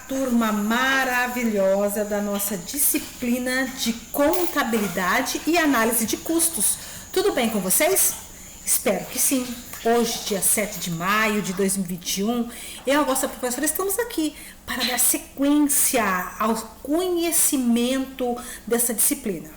turma maravilhosa da nossa disciplina de contabilidade e análise de custos. Tudo bem com vocês? Espero que sim. Hoje, dia 7 de maio de 2021, eu e a nossa professora estamos aqui para dar sequência ao conhecimento dessa disciplina.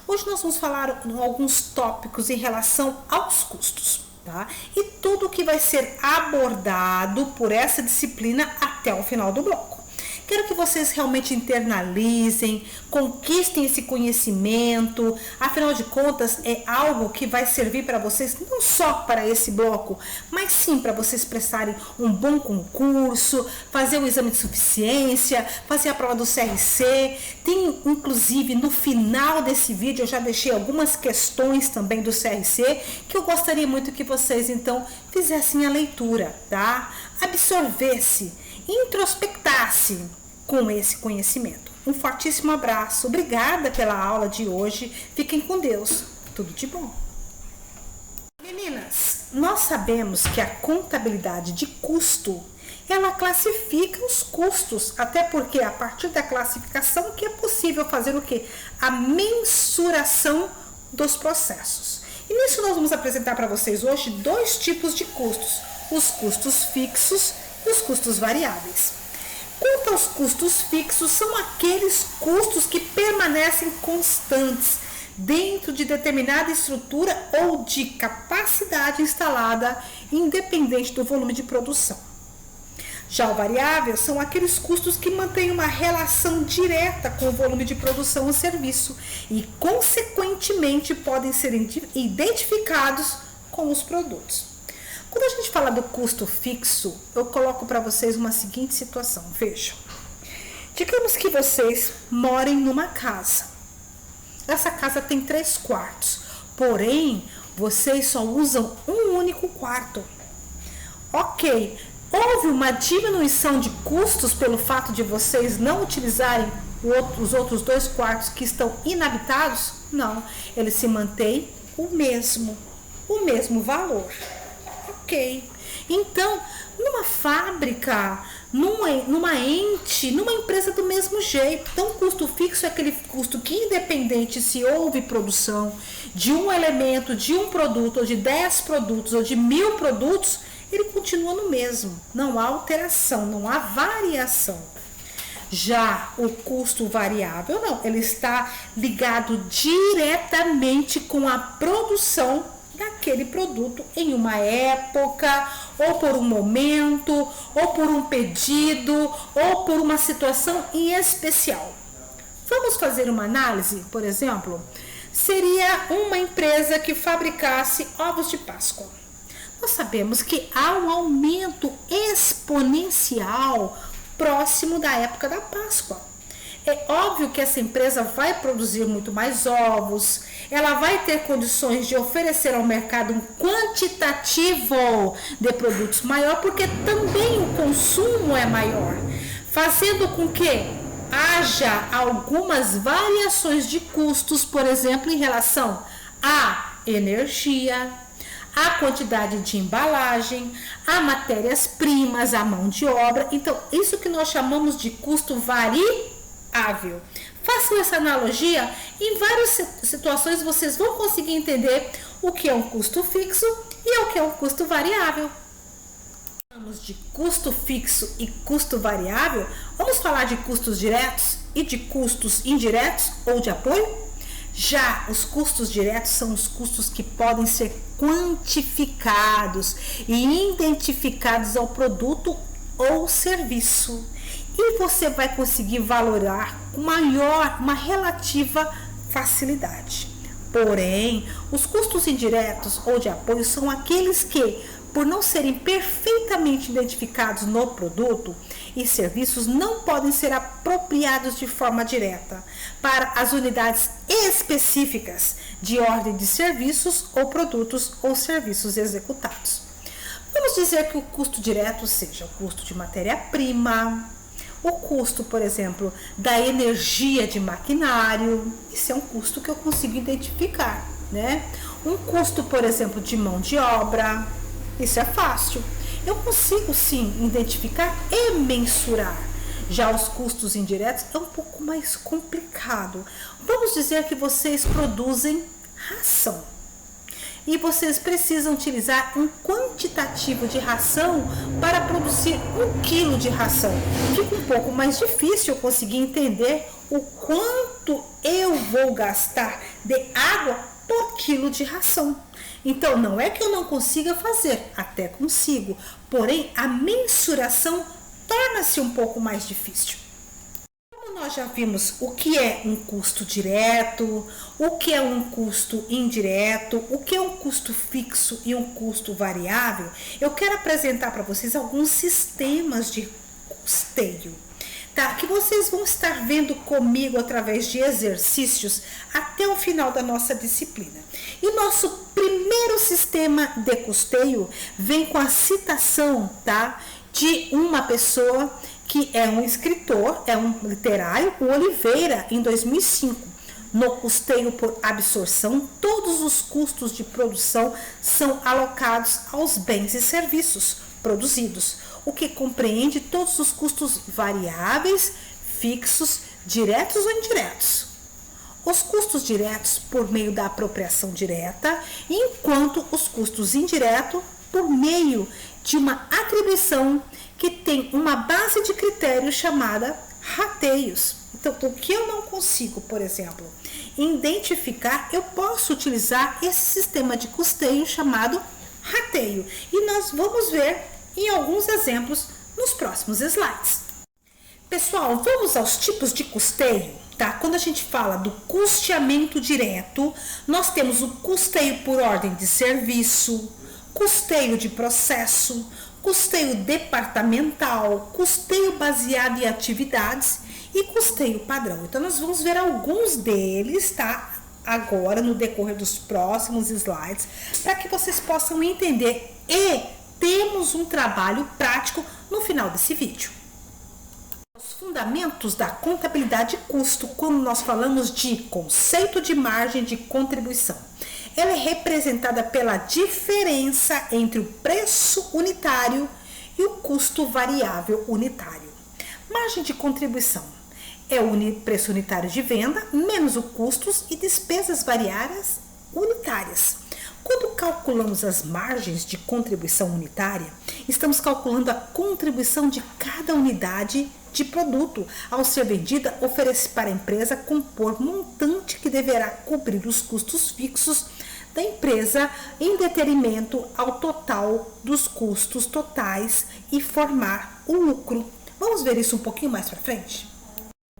Hoje nós vamos falar alguns tópicos em relação aos custos, tá? E tudo que vai ser abordado por essa disciplina até o final do bloco. Quero que vocês realmente internalizem, conquistem esse conhecimento. Afinal de contas, é algo que vai servir para vocês não só para esse bloco, mas sim para vocês prestarem um bom concurso, fazer o exame de suficiência, fazer a prova do CRC. Tem, inclusive, no final desse vídeo, eu já deixei algumas questões também do CRC, que eu gostaria muito que vocês, então, fizessem a leitura, tá? Absorvesse, introspectasse com esse conhecimento. Um fortíssimo abraço, obrigada pela aula de hoje, fiquem com Deus, tudo de bom. Meninas, nós sabemos que a contabilidade de custo, ela classifica os custos, até porque a partir da classificação que é possível fazer o quê? A mensuração dos processos. E nisso nós vamos apresentar para vocês hoje dois tipos de custos, os custos fixos e os custos variáveis. Quanto aos custos fixos, são aqueles custos que permanecem constantes dentro de determinada estrutura ou de capacidade instalada, independente do volume de produção. Já o variável são aqueles custos que mantêm uma relação direta com o volume de produção ou serviço e, consequentemente, podem ser identificados com os produtos. Quando a gente fala do custo fixo, eu coloco para vocês uma seguinte situação. Vejam, digamos que vocês morem numa casa. Essa casa tem 3 quartos, porém, vocês só usam um único quarto. Ok, houve uma diminuição de custos pelo fato de vocês não utilizarem os outros 2 quartos que estão inabitados? Não, eles se mantêm o mesmo valor. Ok, então, numa fábrica, numa empresa do mesmo jeito. Então, o custo fixo é aquele custo que, independente se houve produção de um elemento, de um produto, ou de 10 produtos, ou de 1000 produtos, ele continua no mesmo. Não há alteração, não há variação. Já o custo variável, não, ele está ligado diretamente com a produção daquele produto em uma época, ou por um momento, ou por um pedido, ou por uma situação em especial. Vamos fazer uma análise, por exemplo, seria uma empresa que fabricasse ovos de Páscoa. Nós sabemos que há um aumento exponencial próximo da época da Páscoa. É óbvio que essa empresa vai produzir muito mais ovos, ela vai ter condições de oferecer ao mercado um quantitativo de produtos maior, porque também o consumo é maior, fazendo com que haja algumas variações de custos, por exemplo, em relação à energia, à quantidade de embalagem, a matérias-primas, a mão de obra. Então, isso que nós chamamos de custo variável. Façam essa analogia, em várias situações vocês vão conseguir entender o que é um custo fixo e o que é um custo variável. Falamos de custo fixo e custo variável, vamos falar de custos diretos e de custos indiretos ou de apoio? Já os custos diretos são os custos que podem ser quantificados e identificados ao produto ou serviço. E você vai conseguir valorar com uma relativa facilidade. Porém, os custos indiretos ou de apoio são aqueles que, por não serem perfeitamente identificados no produto e serviços, não podem ser apropriados de forma direta para as unidades específicas de ordem de serviços ou produtos ou serviços executados. Vamos dizer que o custo direto seja o custo de matéria-prima, o custo, por exemplo, da energia de maquinário. Isso é um custo que eu consigo identificar, né? Um custo, por exemplo, de mão de obra, isso é fácil. Eu consigo sim identificar e mensurar. Já os custos indiretos é um pouco mais complicado. Vamos dizer que vocês produzem ração e vocês precisam utilizar um quantitativo de ração para produzir 1 quilo de ração. Fica um pouco mais difícil eu conseguir entender o quanto eu vou gastar de água por quilo de ração. Então, não é que eu não consiga fazer, até consigo, porém a mensuração torna-se um pouco mais difícil. Como nós já vimos o que é um custo direto, o que é um custo indireto, o que é um custo fixo e um custo variável, eu quero apresentar para vocês alguns sistemas de custeio, tá? Que vocês vão estar vendo comigo através de exercícios até o final da nossa disciplina. E nosso primeiro sistema de custeio vem com a citação, tá, de uma pessoa que é um escritor, é um literário, o Oliveira, em 2005. No custeio por absorção, todos os custos de produção são alocados aos bens e serviços produzidos, o que compreende todos os custos variáveis, fixos, diretos ou indiretos. Os custos diretos por meio da apropriação direta, enquanto os custos indiretos por meio de uma atribuição que tem uma base de critério chamada rateios. Então, o que eu não consigo, por exemplo, identificar, eu posso utilizar esse sistema de custeio chamado rateio. E nós vamos ver em alguns exemplos nos próximos slides. Pessoal, vamos aos tipos de custeio, tá? Quando a gente fala do custeamento direto, nós temos o custeio por ordem de serviço, custeio de processo, custeio departamental, custeio baseado em atividades e custeio padrão. Então, nós vamos ver alguns deles, tá? Agora, no decorrer dos próximos slides, para que vocês possam entender e temos um trabalho prático no final desse vídeo. Os fundamentos da contabilidade de custo, quando nós falamos de conceito de margem de contribuição. Ela é representada pela diferença entre o preço unitário e o custo variável unitário. Margem de contribuição é o preço unitário de venda menos os custos e despesas variáveis unitárias. Quando calculamos as margens de contribuição unitária, estamos calculando a contribuição de cada unidade de produto ao ser vendida, oferece para a empresa compor montante que deverá cobrir os custos fixos da empresa em detrimento ao total dos custos totais e formar o lucro. Vamos ver isso um pouquinho mais para frente?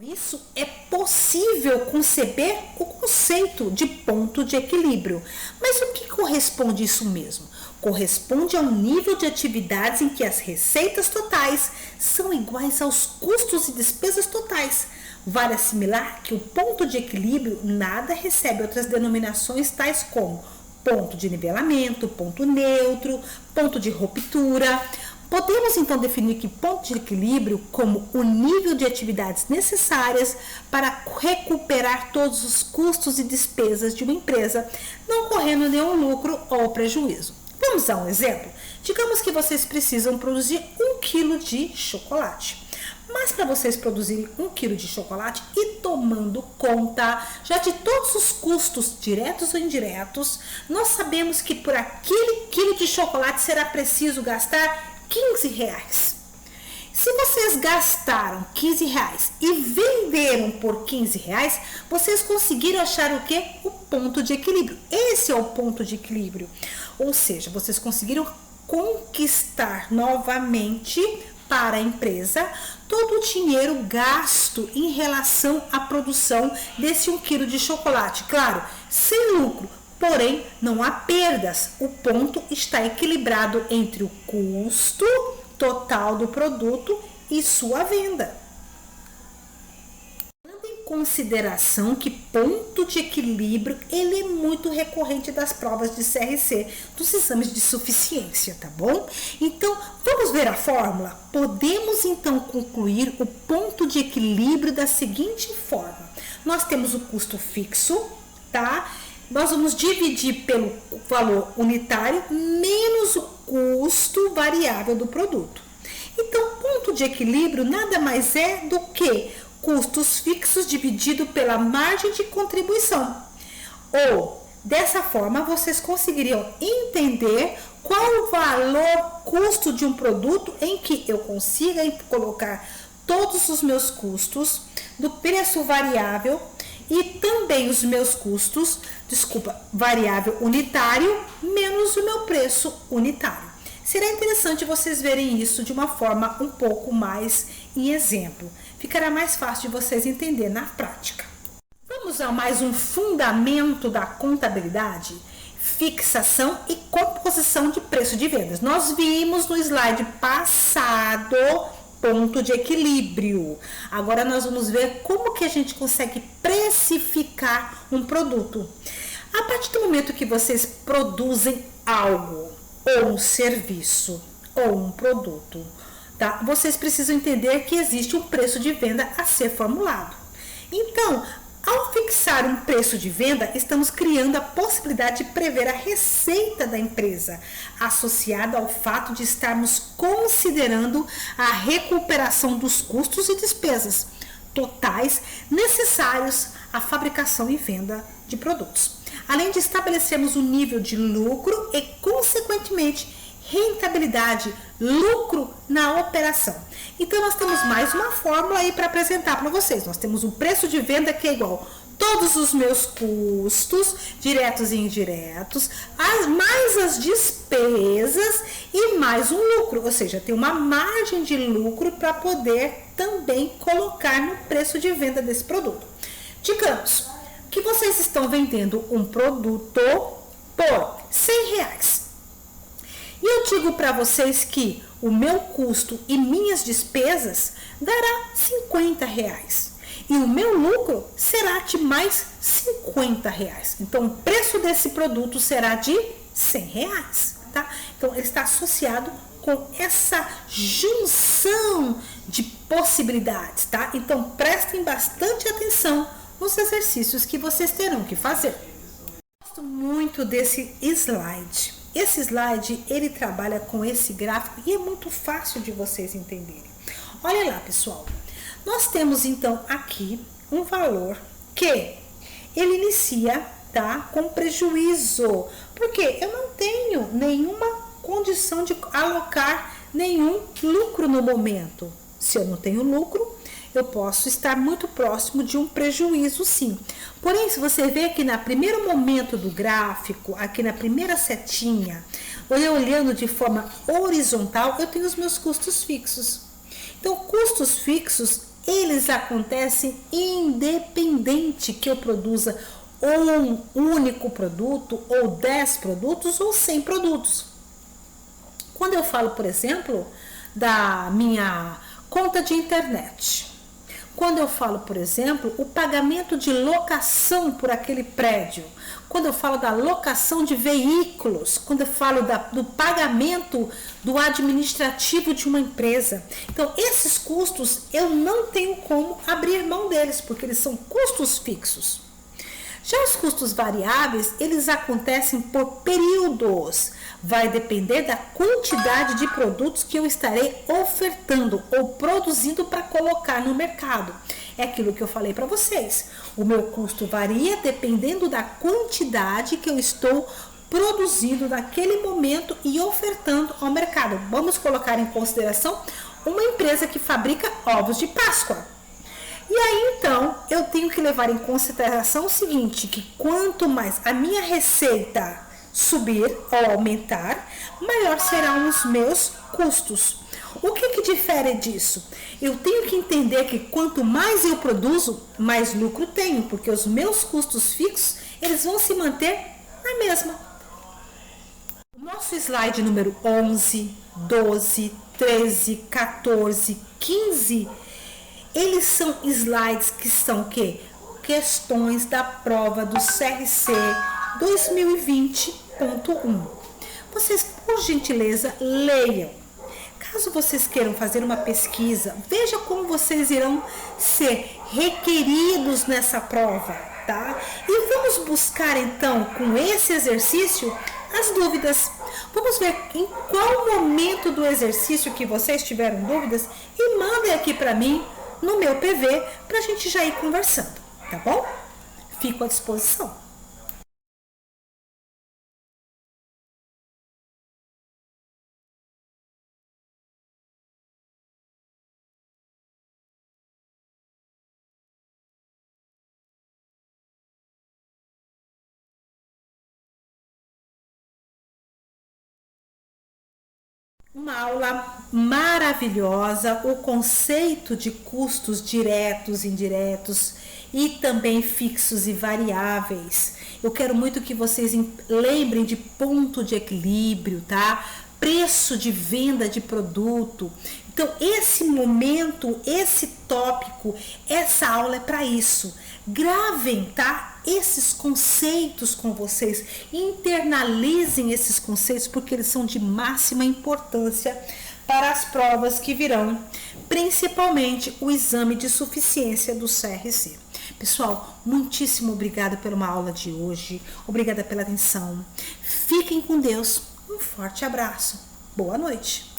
Isso é possível conceber o conceito de ponto de equilíbrio. Mas o que corresponde isso mesmo? Corresponde ao nível de atividades em que as receitas totais são iguais aos custos e despesas totais. Vale assimilar que o ponto de equilíbrio nada recebe outras denominações tais como ponto de nivelamento, ponto neutro, ponto de ruptura. Podemos então definir que ponto de equilíbrio como o nível de atividades necessárias para recuperar todos os custos e despesas de uma empresa, não ocorrendo nenhum lucro ou prejuízo. Vamos dar um exemplo? Digamos que vocês precisam produzir 1 kg de chocolate. Mas para vocês produzirem 1 kg de chocolate e tomando conta já de todos os custos diretos ou indiretos, nós sabemos que por aquele quilo de chocolate será preciso gastar R$15. Se vocês gastaram R$15 e venderam por R$15, vocês conseguiram achar o que? O ponto de equilíbrio. Esse é o ponto de equilíbrio. Ou seja, vocês conseguiram conquistar novamente para a empresa todo o dinheiro gasto em relação à produção desse 1 kg de chocolate. Claro, sem lucro. Porém, não há perdas. O ponto está equilibrado entre o custo total do produto e sua venda. Tendo em consideração que ponto de equilíbrio ele é muito recorrente das provas de CRC, dos exames de suficiência, tá bom? Então, vamos ver a fórmula? Podemos então concluir o ponto de equilíbrio da seguinte forma. Nós temos o custo fixo, tá? Nós vamos dividir pelo valor unitário menos o custo variável do produto. Então, ponto ponto de equilíbrio nada mais é do que custos fixos dividido pela margem de contribuição. Ou, dessa forma, vocês conseguiriam entender qual o valor custo de um produto em que eu consiga colocar todos os meus custos do preço variável e também os meus custos, variável unitário menos o meu preço unitário. Será interessante vocês verem isso de uma forma um pouco mais em exemplo. Ficará mais fácil de vocês entender na prática. Vamos a mais um fundamento da contabilidade: fixação e composição de preço de vendas. Nós vimos no slide passado ponto de equilíbrio. Agora nós vamos ver como que a gente consegue precificar um produto. A partir do momento que vocês produzem algo, ou um serviço, ou um produto, tá? Vocês precisam entender que existe um preço de venda a ser formulado. Então, ao fixar um preço de venda, estamos criando a possibilidade de prever a receita da empresa, associada ao fato de estarmos considerando a recuperação dos custos e despesas totais necessários à fabricação e venda de produtos, além de estabelecermos o nível de lucro e, consequentemente, rentabilidade, lucro na operação. Então, nós temos mais uma fórmula aí para apresentar para vocês. Nós temos um preço de venda que é igual todos os meus custos, diretos e indiretos, mais as despesas e mais um lucro. Ou seja, tem uma margem de lucro para poder também colocar no preço de venda desse produto. Digamos que vocês estão vendendo um produto por R$100. E eu digo para vocês que o meu custo e minhas despesas dará R$50. E o meu lucro será de mais R$50. Então, o preço desse produto será de R$100, tá? Então, ele está associado com essa junção de possibilidades, tá? Então, prestem bastante atenção nos exercícios que vocês terão que fazer. Gosto muito desse slide. Esse slide, ele trabalha com esse gráfico e é muito fácil de vocês entenderem. Olha lá, pessoal. Nós temos, então, aqui um valor que ele inicia, tá, com prejuízo. Porque eu não tenho nenhuma condição de alocar nenhum lucro no momento. Se eu não tenho lucro, eu posso estar muito próximo de um prejuízo, sim. Porém, se você vê aqui no primeiro momento do gráfico, aqui na primeira setinha, olhando de forma horizontal, eu tenho os meus custos fixos. Então, custos fixos, eles acontecem independente que eu produza um único produto, ou 10 produtos, ou 100 produtos. Quando eu falo, por exemplo, da minha conta de internet, quando eu falo, por exemplo, o pagamento de locação por aquele prédio, quando eu falo da locação de veículos, quando eu falo do pagamento do administrativo de uma empresa. Então, esses custos eu não tenho como abrir mão deles, porque eles são custos fixos. Já os custos variáveis, eles acontecem por períodos. Vai depender da quantidade de produtos que eu estarei ofertando ou produzindo para colocar no mercado. É aquilo que eu falei para vocês. O meu custo varia dependendo da quantidade que eu estou produzindo naquele momento e ofertando ao mercado. Vamos colocar em consideração uma empresa que fabrica ovos de Páscoa. E aí, então, eu tenho que levar em consideração o seguinte, que quanto mais a minha receita subir ou aumentar, maior serão os meus custos. O que difere disso? Eu tenho que entender que quanto mais eu produzo, mais lucro tenho, porque os meus custos fixos, eles vão se manter na mesma. O nosso slide número 11, 12, 13, 14, 15... eles são slides que são o quê? Questões da prova do CRC 2020.1. Vocês, por gentileza, leiam. Caso vocês queiram fazer uma pesquisa, veja como vocês irão ser requeridos nessa prova, tá? E vamos buscar, então, com esse exercício, as dúvidas. Vamos ver em qual momento do exercício que vocês tiveram dúvidas e mandem aqui para mim no meu PV para a gente já ir conversando, tá bom? Fico à disposição. Uma aula maravilhosa, o conceito de custos diretos, indiretos e também fixos e variáveis. Eu quero muito que vocês lembrem de ponto de equilíbrio, tá? Preço de venda de produto. Então, esse momento, esse tópico, essa aula é para isso. Gravem, tá? Esses conceitos com vocês, internalizem esses conceitos porque eles são de máxima importância para as provas que virão, principalmente o exame de suficiência do CRC. Pessoal, muitíssimo obrigada pela uma aula de hoje, obrigada pela atenção. Fiquem com Deus, um forte abraço, boa noite.